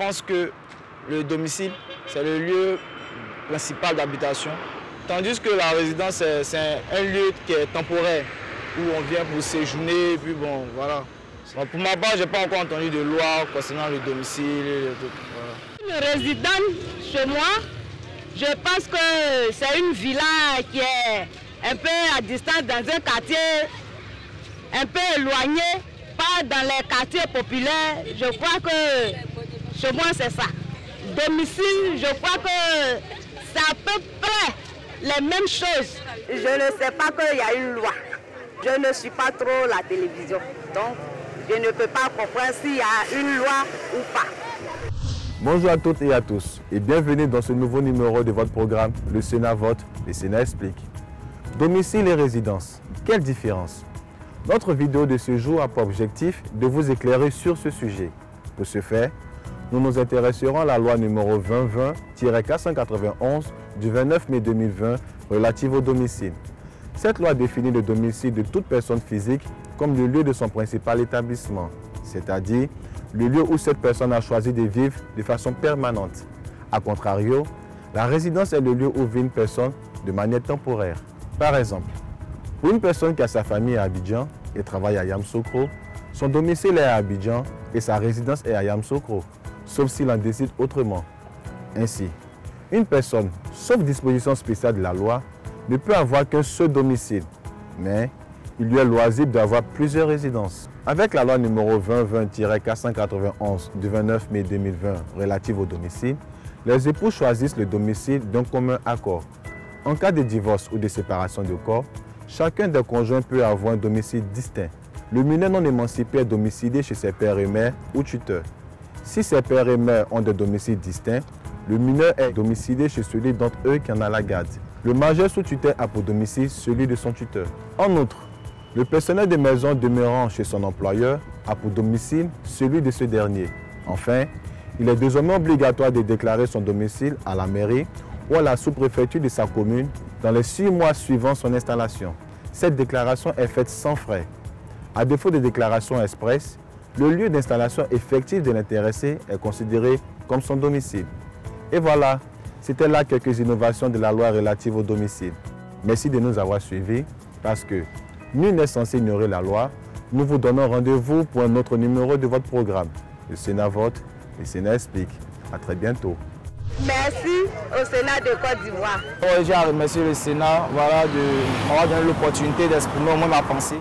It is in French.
pense que le domicile, c'est le lieu principal d'habitation. Tandis que la résidence, c'est un lieu qui est temporaire, où on vient pour séjourner, et puis bon, voilà. Donc pour ma part, je n'ai pas encore entendu de loi concernant le domicile et tout. Voilà. Une résidence chez moi, je pense que c'est une villa qui est un peu à distance dans un quartier un peu éloigné, pas dans les quartiers populaires. Je crois que chez moi c'est ça. Domicile, je crois que c'est à peu près les mêmes choses. Je ne sais pas qu'il y a une loi. Je ne suis pas trop la télévision. Donc, je ne peux pas comprendre s'il y a une loi ou pas. Bonjour à toutes et à tous et bienvenue dans ce nouveau numéro de votre programme Le Sénat vote, le Sénat explique. Domicile et résidence, quelle différence? Notre vidéo de ce jour a pour objectif de vous éclairer sur ce sujet. Pour ce faire, nous nous intéresserons à la loi numéro 2020-491 du 29 mai 2020 relative au domicile. Cette loi définit le domicile de toute personne physique comme le lieu de son principal établissement, c'est-à-dire le lieu où cette personne a choisi de vivre de façon permanente. A contrario, la résidence est le lieu où vit une personne de manière temporaire. Par exemple, pour une personne qui a sa famille à Abidjan et travaille à Yamoussoukro, son domicile est à Abidjan et sa résidence est à Yamoussoukro, sauf s'il en décide autrement. Ainsi, une personne, sauf disposition spéciale de la loi, ne peut avoir qu'un seul domicile, mais il lui est loisible d'avoir plusieurs résidences. Avec la loi numéro 2020-491 du 29 mai 2020 relative au domicile, les époux choisissent le domicile d'un commun accord. En cas de divorce ou de séparation de corps, chacun des conjoints peut avoir un domicile distinct. Le mineur non émancipé est domicilié chez ses pères et mères ou tuteurs. Si ses pères et mères ont des domiciles distincts, le mineur est domicilié chez celui d'entre eux qui en a la garde. Le majeur sous tutelle a pour domicile celui de son tuteur. En outre, le personnel de maison demeurant chez son employeur a pour domicile celui de ce dernier. Enfin, il est désormais obligatoire de déclarer son domicile à la mairie ou à la sous-préfecture de sa commune dans les 6 mois suivant son installation. Cette déclaration est faite sans frais. À défaut de déclaration express, le lieu d'installation effectif de l'intéressé est considéré comme son domicile. Et voilà, c'était là quelques innovations de la loi relative au domicile. Merci de nous avoir suivis parce que nul n'est censé ignorer la loi. Nous vous donnons rendez-vous pour un autre numéro de votre programme. Le Sénat vote, le Sénat explique. À très bientôt. Merci au Sénat de Côte d'Ivoire. J'ai à remercier le Sénat de m'avoir donné l'opportunité d'exprimer au moins ma pensée.